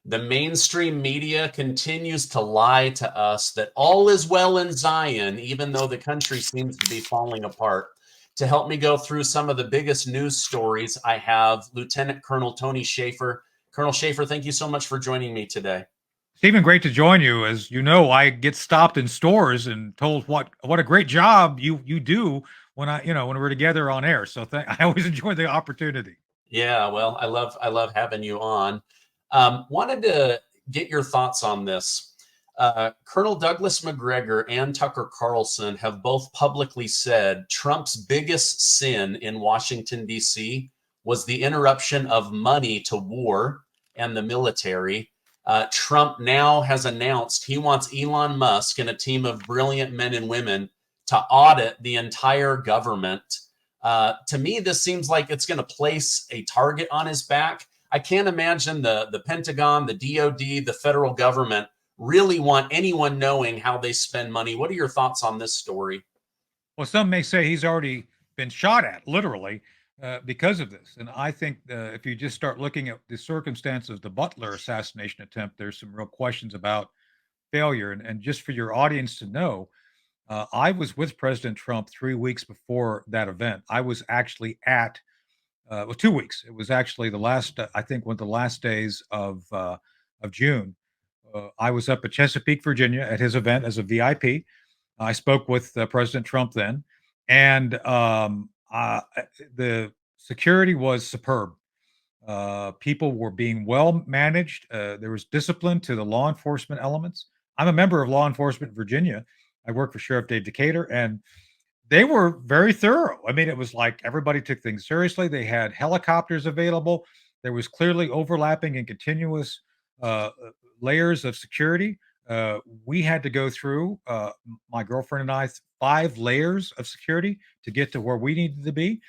The mainstream media continues to lie to us that all is well in Zion, even though the country seems to be falling apart. To help me go through some of the biggest news stories, I have Lieutenant Colonel Tony Schaefer. Colonel Schaefer, thank you so much for joining me today. Stephen, great to join you. As you know, I get stopped in stores and told what a great job you do when when we're together on air. So I always enjoy the opportunity. Yeah, well, I love having you on. Wanted to get your thoughts on this. Colonel Douglas McGregor and Tucker Carlson have both publicly said Trump's biggest sin in Washington, D.C. was the interruption of money to war and the military. Trump now has announced he wants Elon Musk and a team of brilliant men and women to audit the entire government. To me, this seems like it's going to place a target on his back. I can't imagine the Pentagon, the DOD, the federal government really want anyone knowing how they spend money. What are your thoughts on this story? Well, some may say he's already been shot at, literally, because of this. And I think if you just start looking at the circumstance of the Butler assassination attempt, there's some real questions about failure. And just for your audience to know, I was with President Trump 3 weeks before that event. I was actually at, well, 2 weeks. It was actually the last, I think, one of the last days of June. I was up at Chesapeake, Virginia, at his event as a VIP. I spoke with President Trump then, and the security was superb. People were being well managed. There was discipline to the law enforcement elements. I'm a member of law enforcement in Virginia. I work for Sheriff Dave Decatur, and they were very thorough. I mean, it was like everybody took things seriously. They had helicopters available. There was clearly overlapping and continuous uh, layers of security. We had to go through, my girlfriend and I, 5 layers of security to get to where we needed to be.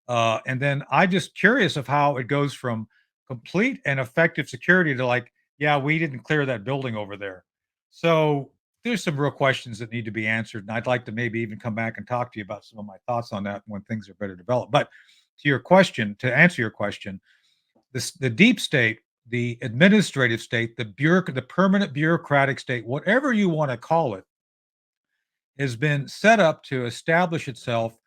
And then I just curious of how it goes from complete and effective security to like, yeah, we didn't clear that building over there. So there's some real questions that need to be answered. And I'd like to maybe even come back and talk to you about some of my thoughts on that when things are better developed. But to your question, to answer your question, the deep state, the administrative state, the permanent bureaucratic state, whatever you want to call it, has been set up to establish itself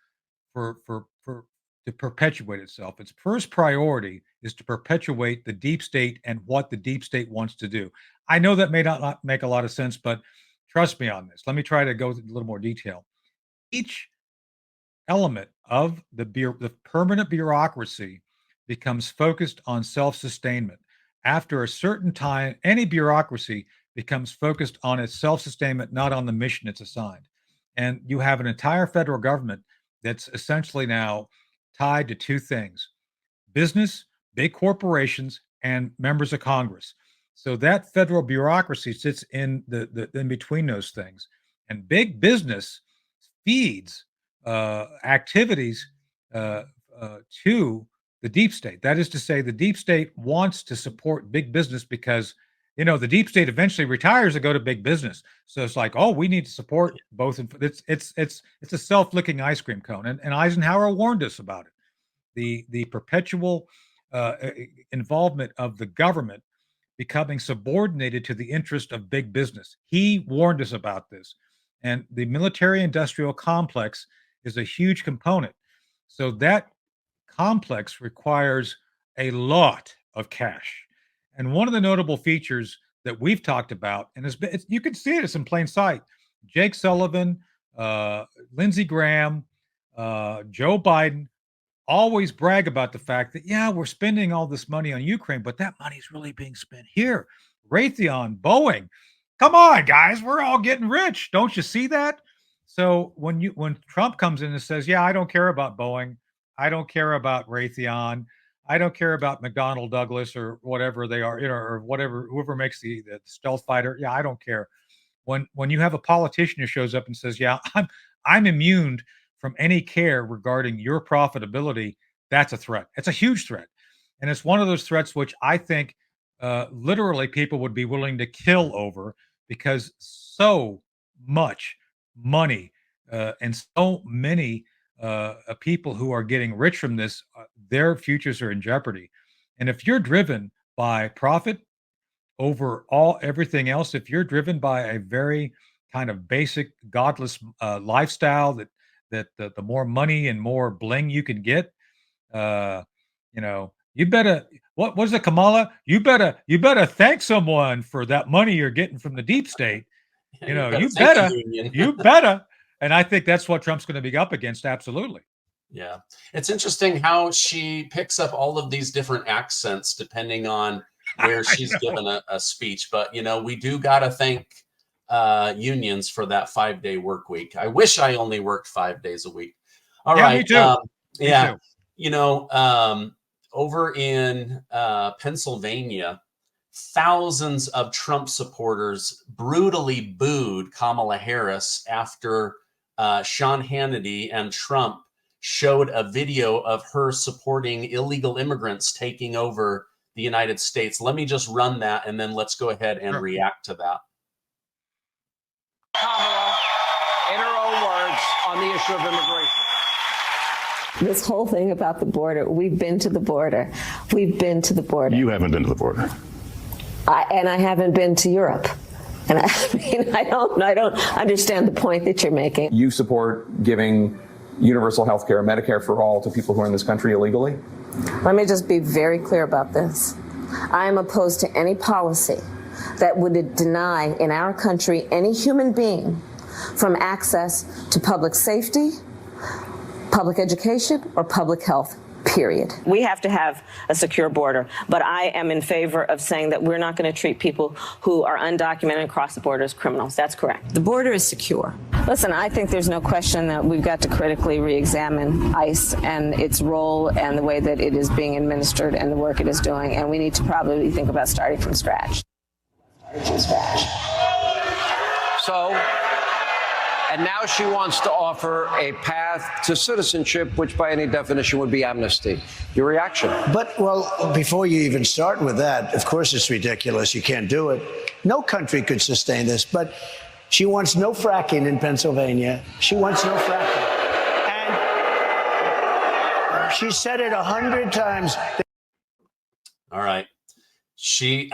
for to perpetuate itself. Its first priority is to perpetuate the deep state and what the deep state wants to do. I know that may not make a lot of sense, but trust me on this. Let me try to go into a little more detail. Each element of the permanent bureaucracy becomes focused on self-sustainment. After a certain time, any bureaucracy becomes focused on its self-sustainment, not on the mission it's assigned. And you have an entire federal government that's essentially now tied to 2 things: business, big corporations, and members of Congress. So that federal bureaucracy sits in the in between those things. And big business feeds activities uh, to the deep state. That is to say, the deep state wants to support big business because the deep state eventually retires to go to big business. So it's like, oh, we need to support both. It's a self-licking ice cream cone, and Eisenhower warned us about it. The perpetual uh, involvement of the government becoming subordinated to the interest of big business. He warned us about this, and the military-industrial complex is a huge component. So that complex requires a lot of cash. And one of the notable features that we've talked about, and you can see it's in plain sight. Jake Sullivan, Lindsey Graham, Joe Biden always brag about the fact that, yeah, we're spending all this money on Ukraine, but that money's really being spent here. Raytheon, Boeing. Come on, guys, we're all getting rich. Don't you see that? So when Trump comes in and says, yeah, I don't care about Boeing, I don't care about Raytheon, I don't care about McDonnell Douglas or whatever they are, or whatever, whoever makes the stealth fighter. Yeah, I don't care. When you have a politician who shows up and says, yeah, I'm immune from any care regarding your profitability, that's a threat. It's a huge threat. And it's one of those threats which I think literally people would be willing to kill over, because so much money and so many people who are getting rich from this, their futures are in jeopardy. And if you're driven by profit over everything else, if you're driven by a very kind of basic godless lifestyle, that the more money and more bling you can get, you better, what was it, Kamala? You better thank someone for that money you're getting from the deep state. You better. And I think that's what Trump's going to be up against. Absolutely. Yeah. It's interesting how she picks up all of these different accents depending on where she's given a speech. But, we do got to thank unions for that 5-day work week. I wish I only worked 5 days a week. All right. Me too. Me too. Over in Pennsylvania, thousands of Trump supporters brutally booed Kamala Harris after Sean Hannity and Trump showed a video of her supporting illegal immigrants taking over the United States. Let me just run that, and then let's go ahead and react to that. Kamala, in her own words, on the issue of immigration. This whole thing about the border, we've been to the border. We've been to the border. You haven't been to the border. I haven't been to Europe. And I don't understand the point that you're making. You support giving universal health care, Medicare for all, to people who are in this country illegally? Let me just be very clear about this. I am opposed to any policy that would deny in our country any human being from access to public safety, public education, or public health, period. We have to have a secure border, but I am in favor of saying that we're not going to treat people who are undocumented and cross the border as criminals. That's correct. The border is secure. Listen, I think there's no question that we've got to critically re-examine ICE and its role and the way that it is being administered and the work it is doing, and we need to probably think about starting from scratch. And now she wants to offer a path to citizenship, which by any definition would be amnesty. Your reaction? Well, before you even start with that, of course it's ridiculous. You can't do it. No country could sustain this. But she wants no fracking in Pennsylvania. She wants no fracking. And she said it 100 times. All right. She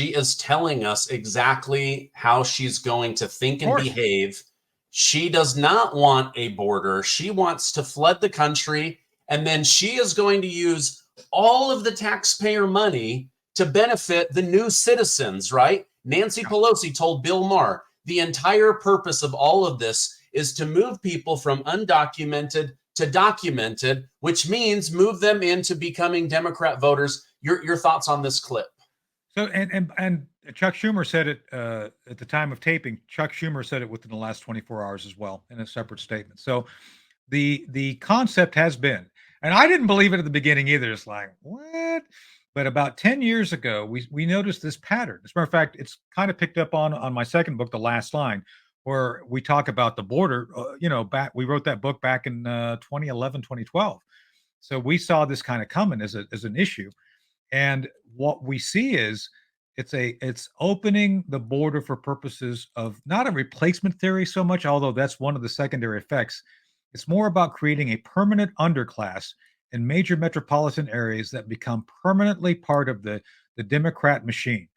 is telling us exactly how she's going to think and behave. She does not want a border. She wants to flood the country, and then she is going to use all of the taxpayer money to benefit the new citizens, right? Nancy Pelosi told Bill Maher, the entire purpose of all of this is to move people from undocumented to documented, which means move them into becoming Democrat voters. Your thoughts on this clip? So, and Chuck Schumer said it at the time of taping. Chuck Schumer said it within the last 24 hours as well in a separate statement. So the concept has been, and I didn't believe it at the beginning either. It's like, what? But about 10 years ago, we noticed this pattern. As a matter of fact, it's kind of picked up on my second book, The Last Line, where we talk about the border. We wrote that book back in 2011, 2012. So we saw this kind of coming as an issue. And what we see is it's opening the border for purposes of not a replacement theory so much, although that's one of the secondary effects. It's more about creating a permanent underclass in major metropolitan areas that become permanently part of the Democrat machine.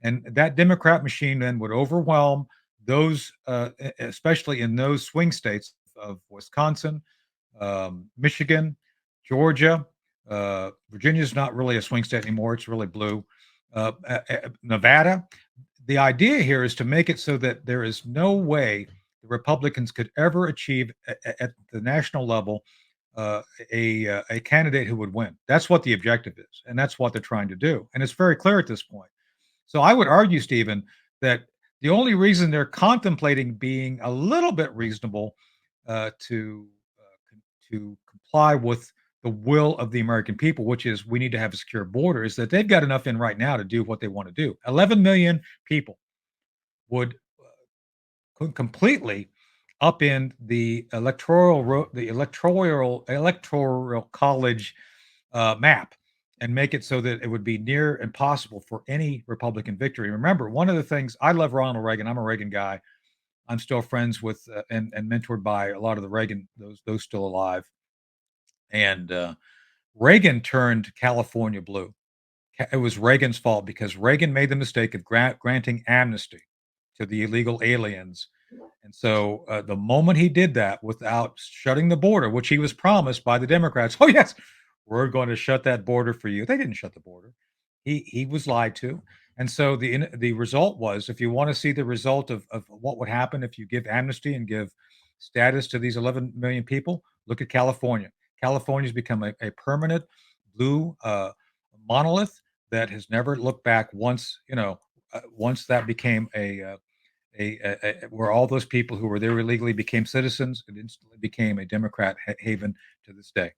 And that Democrat machine then would overwhelm those, especially in those swing states of Wisconsin, Michigan, Georgia. Virginia is not really a swing state anymore. It's really blue. Nevada. The idea here is to make it so that there is no way the Republicans could ever achieve at the national level a candidate who would win. That's what the objective is, and that's what they're trying to do. And it's very clear at this point. So I would argue, Stephen, that the only reason they're contemplating being a little bit reasonable to comply with the will of the American people, which is we need to have a secure border, is that they've got enough in right now to do what they want to do. 11 million people would completely upend the electoral college map and make it so that it would be near impossible for any Republican victory. Remember, one of the things, I love Ronald Reagan. I'm a Reagan guy. I'm still friends with and mentored by a lot of the Reagan, those still alive. And Reagan turned California blue. it was Reagan's fault because Reagan made the mistake of granting amnesty to the illegal aliens. And so the moment he did that without shutting the border, which he was promised by the Democrats, oh, yes, we're going to shut that border for you. They didn't shut the border. He was lied to. And so the result was, if you want to see the result of what would happen if you give amnesty and give status to these 11 million people, look at California. California's become a permanent blue monolith that has never looked back once, once that became where all those people who were there illegally became citizens, it instantly became a Democrat haven to this day.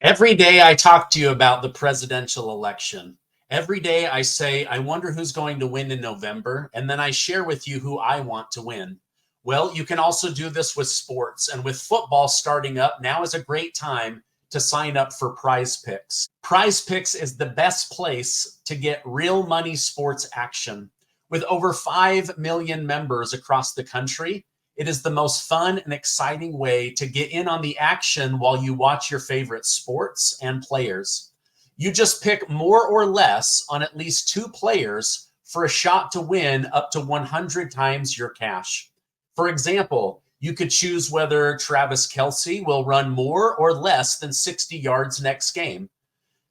Every day I talk to you about the presidential election. Every day I say, I wonder who's going to win in November. And then I share with you who I want to win. Well, you can also do this with sports, and with football starting up, now is a great time to sign up for Prize Picks. Prize Picks is the best place to get real money sports action. With over 5 million members across the country, it is the most fun and exciting way to get in on the action while you watch your favorite sports and players. You just pick more or less on at least 2 players for a shot to win up to 100 times your cash. For example, you could choose whether Travis Kelce will run more or less than 60 yards next game.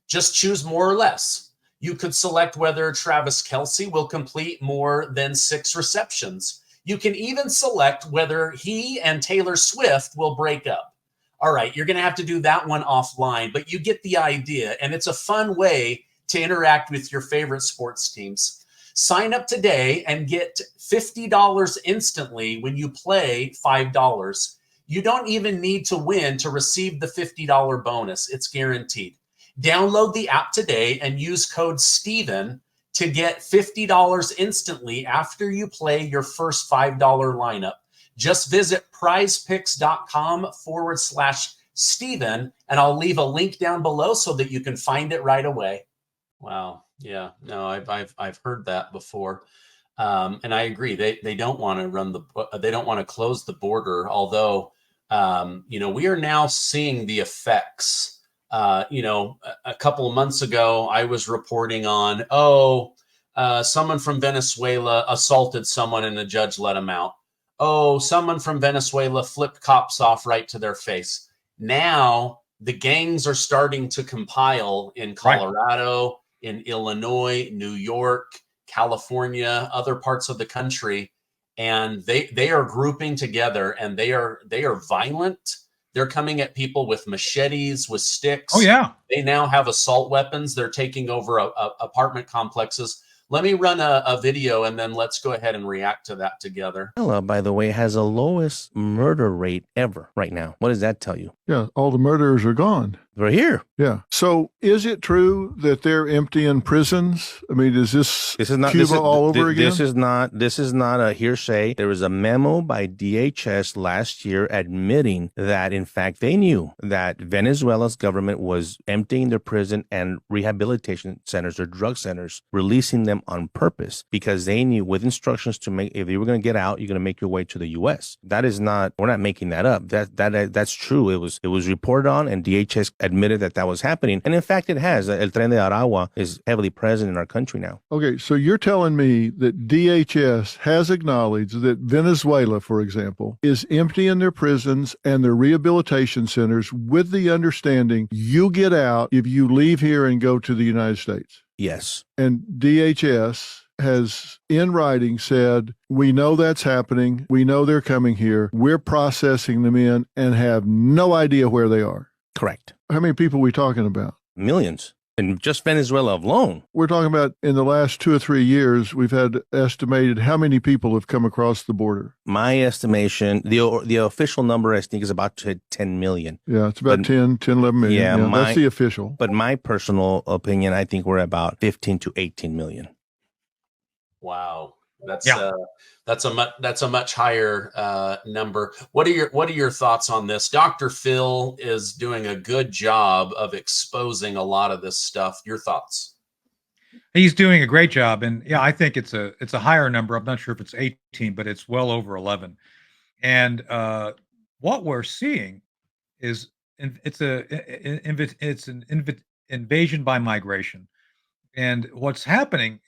Just choose more or less. You could select whether Travis Kelce will complete more than 6 receptions. You can even select whether he and Taylor Swift will break up. All right, you're going to have to do that one offline, but you get the idea, and it's a fun way to interact with your favorite sports teams. Sign up today and get $50 instantly when you play $5. You don't even need to win to receive the $50 bonus. It's guaranteed. Download the app today and use code STEVEN to get $50 instantly after you play your first $5 lineup. Just visit prizepicks.com/Stephen, and I'll leave a link down below so that you can find it right away. Wow. Yeah. No, I've heard that before. And I agree. They don't want to they don't want to close the border. Although, we are now seeing the effects. A couple of months ago, I was reporting on, someone from Venezuela assaulted someone and the judge let him out. Oh, someone from Venezuela flipped cops off right to their face. Now the gangs are starting to compile in Colorado, in Illinois, New York, California, other parts of the country. And they are grouping together, and they are violent. They're coming at people with machetes, with sticks. Oh, yeah. They now have assault weapons. They're taking over apartment complexes. Let me run a video, and then let's go ahead and react to that together. Venezuela, by the way, has the lowest murder rate ever right now. What does that tell you? Yeah, all the murderers are gone. They're here. Yeah. So is it true that they're emptying prisons? I mean, is this not Cuba all over again? This is not a hearsay. There was a memo by DHS last year admitting that, in fact, they knew that Venezuela's government was emptying their prison and rehabilitation centers or drug centers, releasing them on purpose because they knew with instructions to make, if you were going to get out, you're going to make your way to the U.S. That is not, we're not making that up. That's true. It was reported on, and DHS admitted that was happening. And in fact, it has. El Tren de Aragua is heavily present in our country now. Okay, so you're telling me that DHS has acknowledged that Venezuela, for example, is emptying their prisons and their rehabilitation centers with the understanding you get out if you leave here and go to the United States? Yes. And DHS has in writing said, we know that's happening. We know they're coming here. We're processing them in and have no idea where they are. Correct. How many people are we talking about? Millions. In just Venezuela alone. We're talking about in the last 2 or 3 years, we've had estimated how many people have come across the border. My estimation, the official number, I think, is about 10 million. Yeah, it's about 10, 11 million. Yeah, that's the official. But my personal opinion, I think we're about 15 to 18 million. Wow. That's a much higher number. What are your thoughts on this? Dr. Phil is doing a good job of exposing a lot of this stuff. Your thoughts? He's doing a great job, and yeah, I think it's a higher number. I'm not sure if it's 18, but it's well over 11. And what we're seeing is it's an invasion by migration. And what's happening,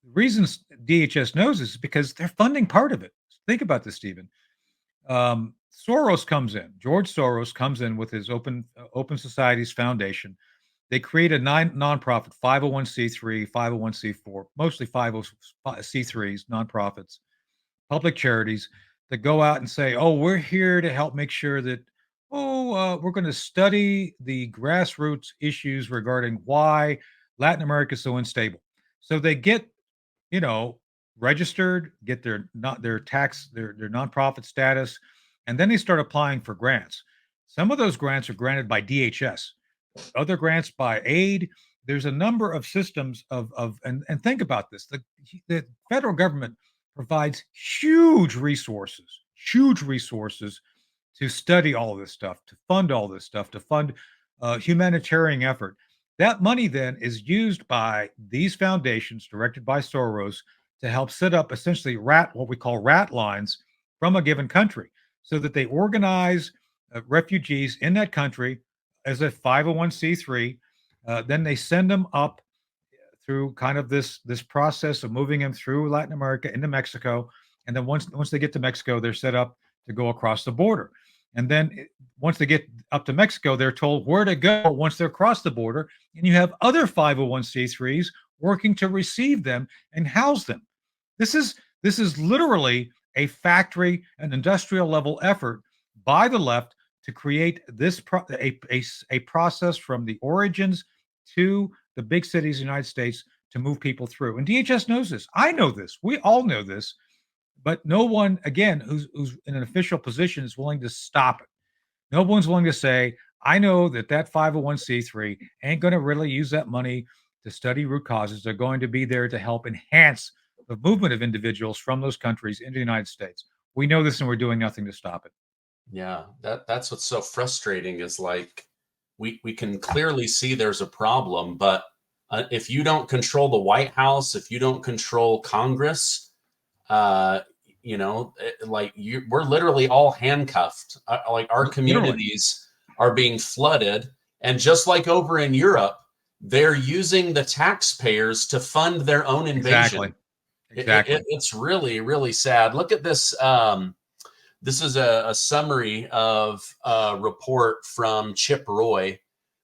the reasons DHS knows this is because they're funding part of it. Think about this, Stephen. Soros comes in. George Soros comes in with his Open Societies Foundation. They create a nonprofit, 501c3, 501c4, mostly 501c3s, nonprofits, public charities that go out and say, oh, we're here to help make sure that, we're going to study the grassroots issues regarding why Latin America is so unstable. So they get, registered, get their nonprofit status, and then they start applying for grants. Some of those grants are granted by DHS, other grants by aid. There's a number of systems and think about this. The federal government provides huge resources to study all of this stuff, to fund all this stuff, to fund humanitarian effort. That money then is used by these foundations directed by Soros to help set up essentially what we call rat lines from a given country, so that they organize refugees in that country as a 501c3. Then they send them up through kind of this process of moving them through Latin America into Mexico. And then once they get to Mexico, they're set up to go across the border. And then once they get up to Mexico, they're told where to go once they're across the border. And you have other 501c3s working to receive them and house them. This is literally a factory, an industrial level effort by the left to create this a process from the origins to the big cities of the United States to move people through. And DHS knows this. I know this. We all know this. But no one, again, who's in an official position is willing to stop it. No one's willing to say, I know that 501c3 ain't going to really use that money to study root causes. They're going to be there to help enhance the movement of individuals from those countries into the United States. We know this, and we're doing nothing to stop it. Yeah, that's what's so frustrating is like we can clearly see there's a problem, but if you don't control the White House, if you don't control Congress, we're literally all handcuffed. Like our communities are being flooded, and just like over in Europe, they're using the taxpayers to fund their own invasion. Exactly. It's really, really sad. Look at this. This is a summary of a report from Chip Roy,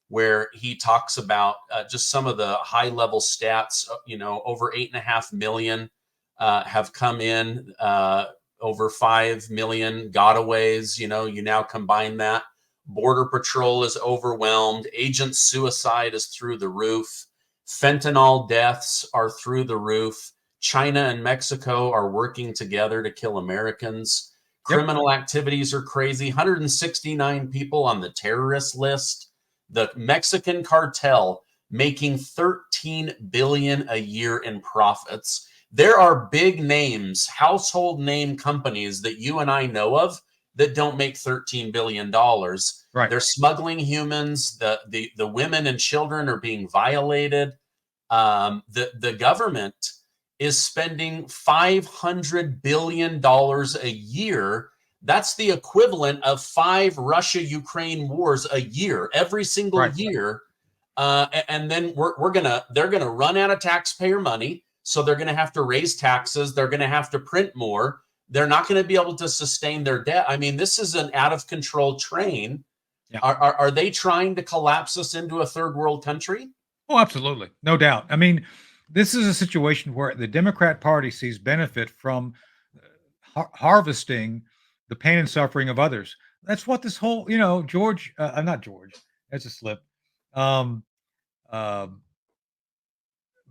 where he talks about just some of the high level stats. Over 8.5 million have come in, over 5 million gotaways. You now combine that. Border Patrol is overwhelmed. Agent suicide is through the roof. Fentanyl deaths are through the roof. China and Mexico are working together to kill Americans. Criminal activities are crazy. 169 people on the terrorist list. The Mexican cartel making $13 billion a year in profits. There are big names, household name companies that you and I know of that don't make $13 billion. Right. They're smuggling humans. The women and children are being violated. The government is spending $500 billion a year. That's the equivalent of 5 Russia-Ukraine wars a year, every single year. And then they're gonna run out of taxpayer money. So they're going to have to raise taxes. They're going to have to print more. They're not going to be able to sustain their debt. I mean, this is an out of control train. Yeah. Are they trying to collapse us into a third world country? Oh, absolutely. No doubt. I mean, this is a situation where the Democrat Party sees benefit from harvesting the pain and suffering of others. That's what this whole, not George, that's a slip.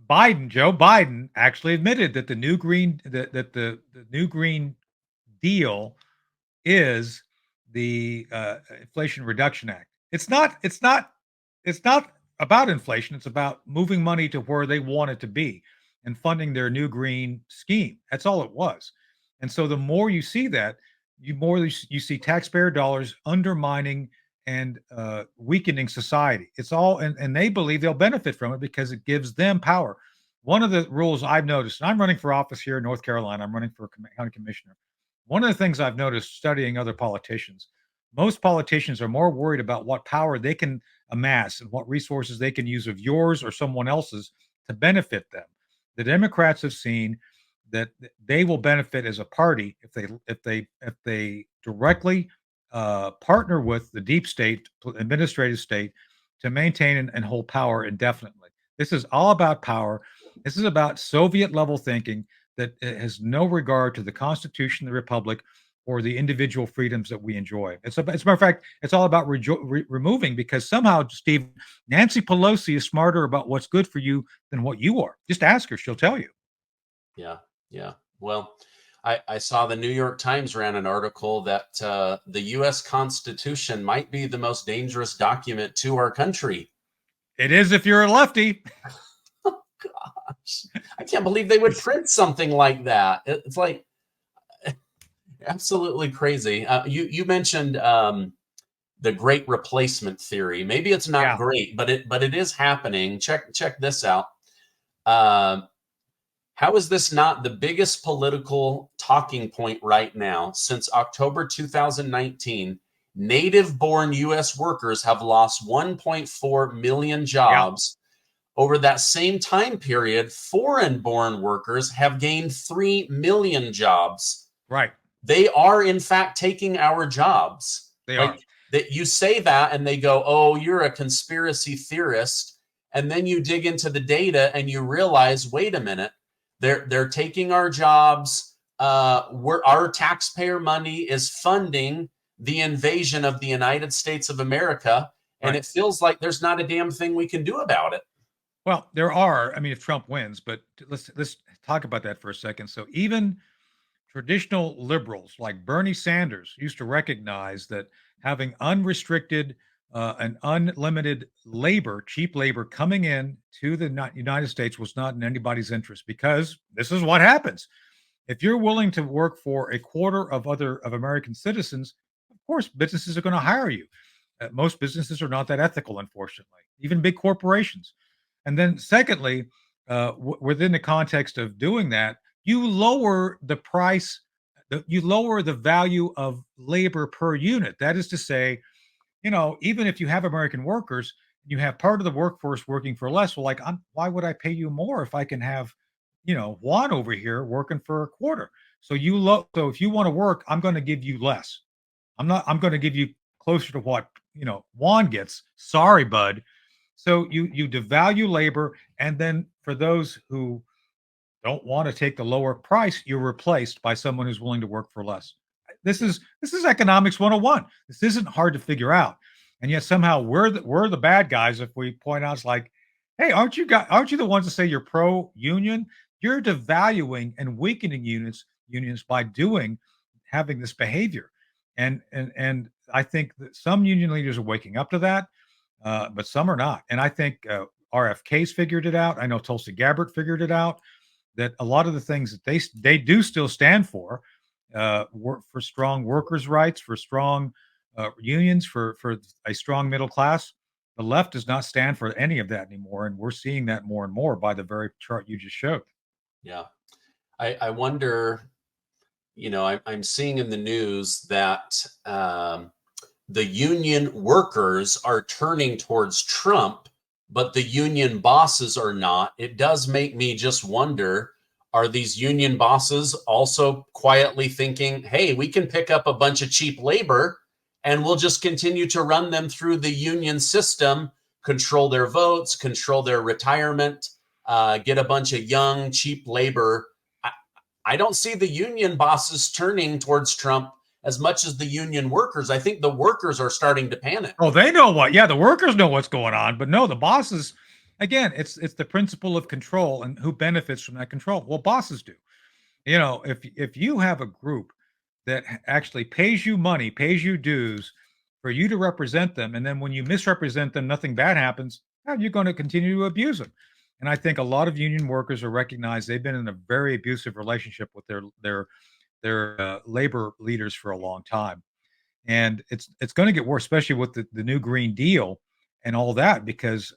Joe Biden actually admitted that the new green deal is the Inflation Reduction Act. It's not about inflation. It's about moving money to where they want it to be and funding their new green scheme. That's all it was. And so the more you see that, you see taxpayer dollars undermining and weakening society. It's all, and they believe they'll benefit from it because it gives them power. One of the rules I've noticed, and I'm running for office here in North Carolina, I'm running for county commissioner. One of the things I've noticed studying other politicians, most politicians are more worried about what power they can amass and what resources they can use of yours or someone else's to benefit them. The Democrats have seen that they will benefit as a party if they directly partner with the deep state, administrative state, to maintain and hold power indefinitely. This is all about power. This is about Soviet level thinking that has no regard to the Constitution, the Republic, or the individual freedoms that we enjoy. As a matter of fact, it's all about removing, because somehow, Steve, Nancy Pelosi is smarter about what's good for you than what you are. Just ask her; she'll tell you. Yeah, yeah. Well, I saw the New York Times ran an article that the U.S. Constitution might be the most dangerous document to our country. It is if you're a lefty. Oh, gosh, I can't believe they would print something like that. It's like absolutely crazy. You mentioned the Great Replacement theory. Maybe it's not great, but it is happening. Check this out. How is this not the biggest political talking point right now? Since October 2019, native-born U.S. workers have lost 1.4 million jobs. Over that same time period, foreign-born workers have gained 3 million jobs. Right. They are, in fact, taking our jobs. They are. That you say that, and they go, "Oh, you're a conspiracy theorist." And then you dig into the data, and you realize, wait a minute. They're taking our jobs. Our taxpayer money is funding the invasion of the United States of America, and it feels like there's not a damn thing we can do about it. Well, there are. I mean, if Trump wins, but let's talk about that for a second. So even traditional liberals like Bernie Sanders used to recognize that having unrestricted and unlimited labor, cheap labor coming in to the United States was not in anybody's interest, because this is what happens. If you're willing to work for a quarter of American citizens, of course, businesses are going to hire you. Most businesses are not that ethical, unfortunately, even big corporations. And then secondly, within the context of doing that, you lower the price, you lower the value of labor per unit. That is to say, even if you have American workers, you have part of the workforce working for less. Well, why would I pay you more if I can have, Juan over here working for a quarter? So so if you want to work, I'm going to give you less. I'm going to give you closer to what, Juan gets. Sorry, bud. So you devalue labor. And then for those who don't want to take the lower price, you're replaced by someone who's willing to work for less. This is economics 101. This isn't hard to figure out. And yet somehow we're the bad guys if we point out, it's like, hey, aren't you the ones that say you're pro-union? You're devaluing and weakening unions by having this behavior. And I think that some union leaders are waking up to that, but some are not. And I think RFK's figured it out. I know Tulsi Gabbard figured it out, that a lot of the things that they do still stand for strong workers' rights, for strong unions, for a strong middle class. The left does not stand for any of that anymore, and we're seeing that more and more by the very chart you just showed. Yeah, I wonder. I'm seeing in the news that the union workers are turning towards Trump, but the union bosses are not. It does make me just wonder. Are these union bosses also quietly thinking, hey, we can pick up a bunch of cheap labor and we'll just continue to run them through the union system, control their votes, control their retirement, get a bunch of young, cheap labor? I don't see the union bosses turning towards Trump as much as the union workers. I think the workers are starting to panic. Oh, they know the workers know what's going on, but no, the bosses. Again, it's the principle of control and who benefits from that control. Well, bosses do. If you have a group that actually pays you money, pays you dues for you to represent them, and then when you misrepresent them, nothing bad happens, you're going to continue to abuse them. And I think a lot of union workers are recognized they've been in a very abusive relationship with their labor leaders for a long time, and it's going to get worse, especially with the new Green Deal and all that, because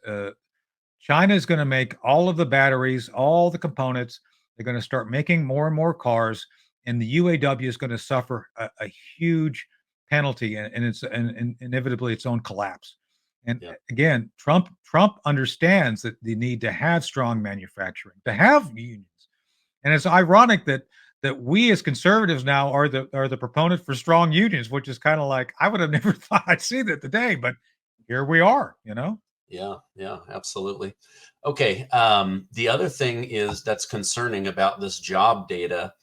China is going to make all of the batteries, all the components. They're going to start making more and more cars, and the UAW is going to suffer a huge penalty and inevitably its own collapse. And Yeah. again, Trump understands that the need to have strong manufacturing, to have unions. And it's ironic that we as conservatives now are the proponent for strong unions, which is kind of like, I would have never thought I'd see that today, but here we are, you know? Yeah, yeah, absolutely. Okay. The other thing is that's concerning about this job data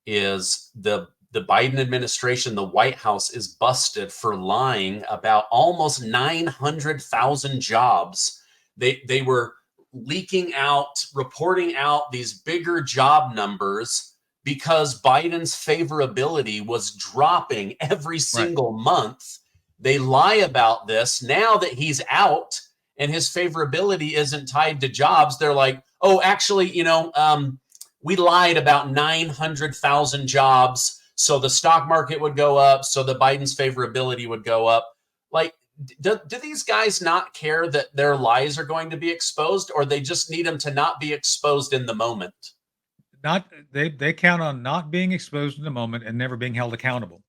is the Biden administration, the White House is busted for lying about almost 900,000 jobs. They were leaking out, reporting out these bigger job numbers because Biden's favorability was dropping every single month. They lie about this. Now that he's out and his favorability isn't tied to jobs, they're like, oh, actually, we lied about 900,000 jobs. So the stock market would go up. So the Biden's favorability would go up. Like, do these guys not care that their lies are going to be exposed, or they just need them to not be exposed in the moment? They count on not being exposed in the moment and never being held accountable.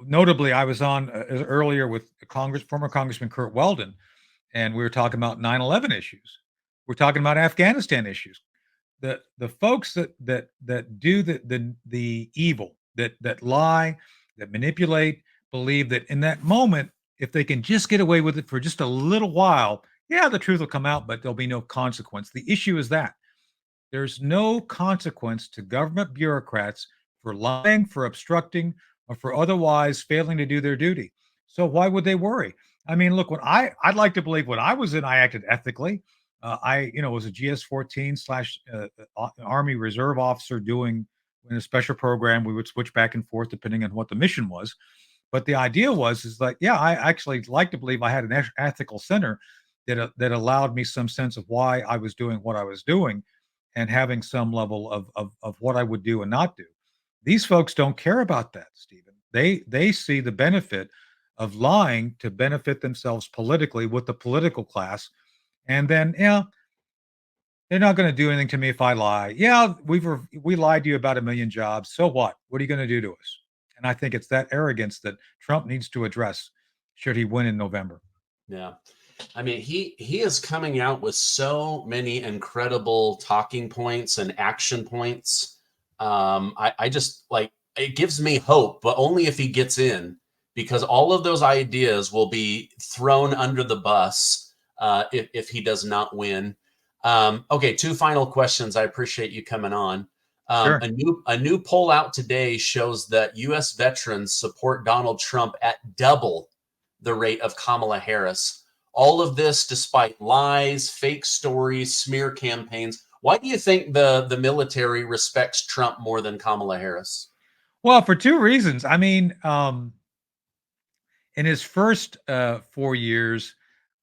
Notably, I was on earlier with former Congressman Kurt Weldon, and we were talking about 9/11 issues. We're talking about Afghanistan issues. The folks that do the evil, that lie, that manipulate, believe that in that moment, if they can just get away with it for just a little while, yeah, the truth will come out, but there'll be no consequence. The issue is that there's no consequence to government bureaucrats for lying, for obstructing, or for otherwise failing to do their duty. So why would they worry? I mean, look, I'd like to believe when I was in, I acted ethically. I was a GS-14 / Army Reserve officer doing in a special program. We would switch back and forth depending on what the mission was. But the idea is like, yeah, I actually like to believe I had an ethical center that allowed me some sense of why I was doing what I was doing and having some level of what I would do and not do. These folks don't care about that, Stephen. They see the benefit of lying to benefit themselves politically with the political class. And then, they're not going to do anything to me if I lie. Yeah, we lied to you about 1 million jobs. So what? What are you going to do to us? And I think it's that arrogance that Trump needs to address should he win in November. Yeah. I mean, he is coming out with so many incredible talking points and action points. I just like, it gives me hope, but only if he gets in, because all of those ideas will be thrown under the bus if he does not win. Okay, 2 final questions. I appreciate you coming on. Sure. A new poll out today shows that U.S. veterans support Donald Trump at double the rate of Kamala Harris. All of this despite lies, fake stories, smear campaigns. Why do you think the military respects Trump more than Kamala Harris? Well, for 2 reasons. I mean, in his first 4 years,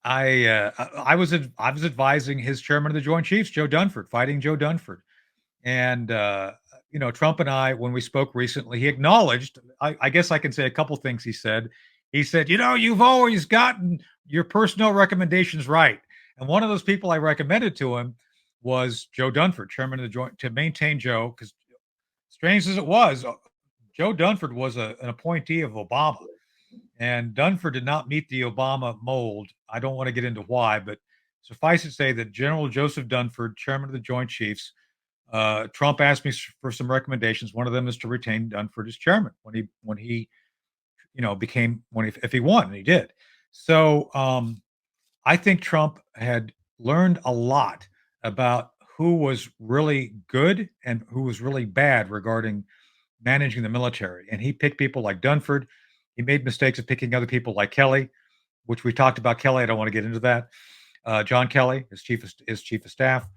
I was advising his chairman of the Joint Chiefs, Joe Dunford, fighting Joe Dunford. And, Trump and I, when we spoke recently, he acknowledged, I guess I can say a couple things he said. He said, you've always gotten your personnel recommendations right. And one of those people I recommended to him was Joe Dunford, chairman of the Joint, to maintain Joe, because strange as it was, Joe Dunford was an appointee of Obama. And Dunford did not meet the Obama mold. I don't want to get into why, but suffice it to say that General Joseph Dunford, chairman of the Joint Chiefs, Trump asked me for some recommendations. One of them is to retain Dunford as chairman if he won, and he did. So I think Trump had learned a lot about who was really good and who was really bad regarding managing the military. And he picked people like Dunford. He made mistakes of picking other people like Kelly, which we talked about Kelly. I don't want to get into that. John Kelly, his chief of staff.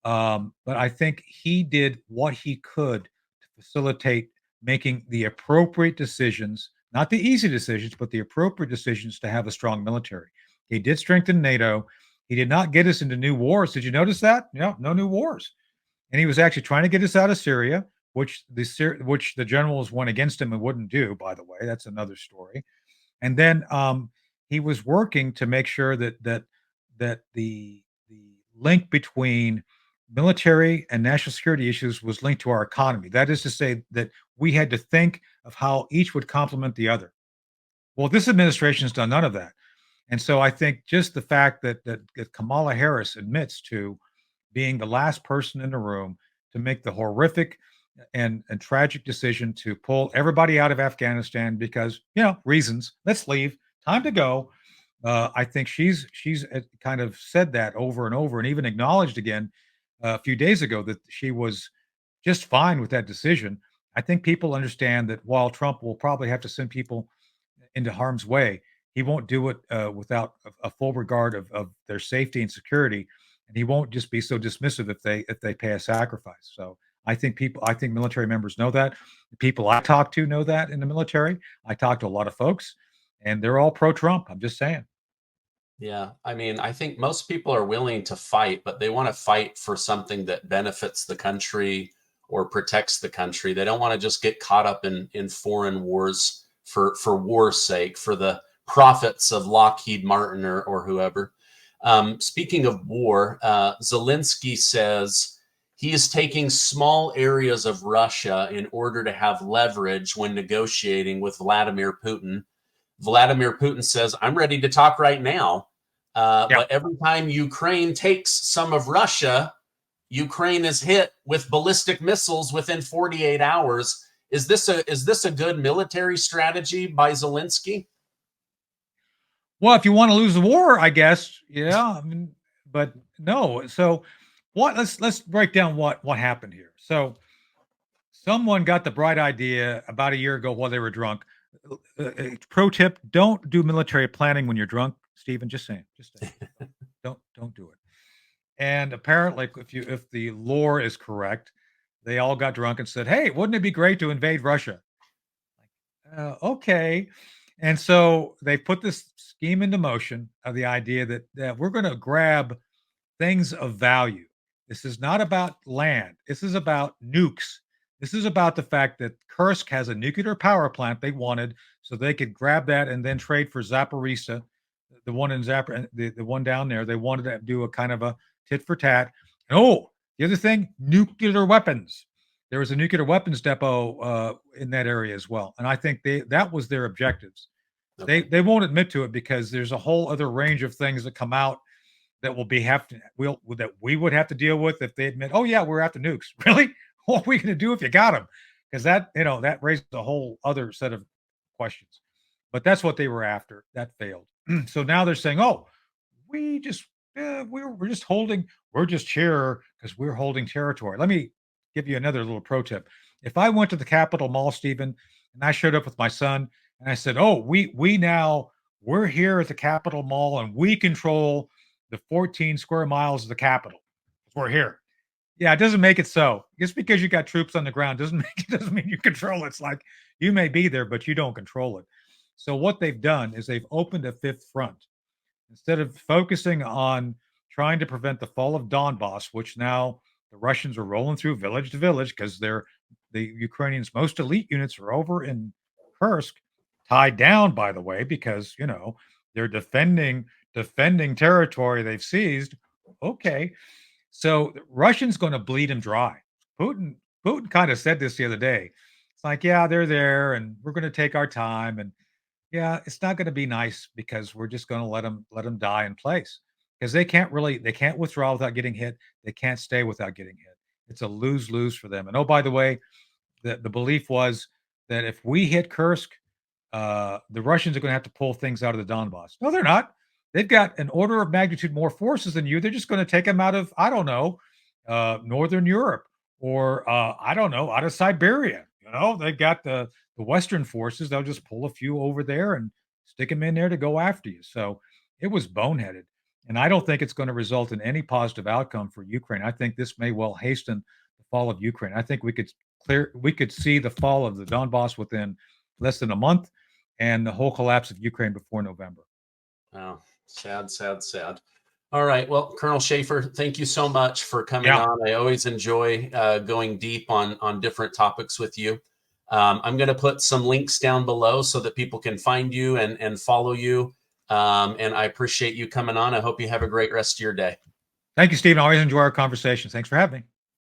But I think he did what he could to facilitate making the appropriate decisions, not the easy decisions, but the appropriate decisions to have a strong military. He did strengthen NATO. He did not get us into new wars. Did you notice that? No new wars. And he was actually trying to get us out of Syria, which the generals went against him and wouldn't do, by the way. That's another story. And then he was working to make sure that the link between military and national security issues was linked to our economy. That is to say that we had to think of how each would complement the other. Well, this administration has done none of that. And so I think just the fact that Kamala Harris admits to being the last person in the room to make the horrific and tragic decision to pull everybody out of Afghanistan because, reasons, let's leave, time to go. I think she's kind of said that over and over, and even acknowledged again a few days ago that she was just fine with that decision. I think people understand that while Trump will probably have to send people into harm's way, he won't do it without a full regard of their safety and security, and he won't just be so dismissive if they pay a sacrifice. So I think military members know that. The people I talk to know that in the military. I talk to a lot of folks, and they're all pro-Trump. I'm just saying. Yeah, I mean, I think most people are willing to fight, but they want to fight for something that benefits the country or protects the country. They don't want to just get caught up in foreign wars for war's sake, for the profits of Lockheed Martin or whoever. Speaking of war, Zelensky says he is taking small areas of Russia in order to have leverage when negotiating with Vladimir Putin. Vladimir Putin says, I'm ready to talk right now. But every time Ukraine takes some of Russia, Ukraine is hit with ballistic missiles within 48 hours. Is this a good military strategy by Zelensky? Well, if you want to lose the war, I guess, yeah. I mean, but no. So, let's break down what happened here. So, someone got the bright idea about a year ago while they were drunk. Pro tip: don't do military planning when you're drunk, Stephen. Just saying. Don't do it. And apparently, if the lore is correct, they all got drunk and said, "Hey, wouldn't it be great to invade Russia?" Okay. And so they put this scheme into motion of the idea that we're going to grab things of value. This is not about land. This is about nukes. This is about the fact that Kursk has a nuclear power plant they wanted, so they could grab that and then trade for Zaporizhzhia, the one in the one down there. They wanted to do a kind of a tit for tat. And the other thing, nuclear weapons. There was a nuclear weapons depot in that area as well, and I think that was their objectives. Okay. They won't admit to it because there's a whole other range of things that come out that that we would have to deal with if they admit, oh yeah, we're after nukes. Really? What are we going to do if you got them? Because that raises a whole other set of questions. But that's what they were after. That failed. So now they're saying, oh, we're just here because we're holding territory. Let me give you another little pro tip. If I went to the Capitol Mall, Stephen, and I showed up with my son and I said, oh, we're here at the Capitol Mall and we control the 14 square miles of the Capitol. We're here. Yeah, it doesn't make it so. Just because you got troops on the ground doesn't mean you control it. It's like you may be there, but you don't control it. So what they've done is they've opened a fifth front. Instead of focusing on trying to prevent the fall of Donbass, which now the Russians are rolling through village to village because the Ukrainians' most elite units are over in Kursk, tied down, by the way, because they're defending territory they've seized. Okay. So the Russians going to bleed them dry. Putin kind of said this the other day. It's like, yeah, they're there and we're going to take our time. And yeah, it's not going to be nice because we're just going to let them die in place because they can't withdraw without getting hit. They can't stay without getting hit. It's a lose-lose for them. And oh, by the way, the belief was that if we hit Kursk, the Russians are going to have to pull things out of the Donbass. No, they're not. They've got an order of magnitude more forces than you. They're just going to take them out of, I don't know, Northern Europe or, I don't know, out of Siberia. They've got the Western forces. They'll just pull a few over there and stick them in there to go after you. So it was boneheaded. And I don't think it's going to result in any positive outcome for Ukraine. I think this may well hasten the fall of Ukraine. I think we could see the fall of the Donbass within less than a month and the whole collapse of Ukraine before November. Wow. Sad. All right. Well, Colonel Schaefer, thank you so much for coming on. I always enjoy going deep on different topics with you. I'm going to put some links down below so that people can find you and follow you. And I appreciate you coming on. I hope you have a great rest of your day. Thank you, Stephen. I always enjoy our conversations. Thanks for having me.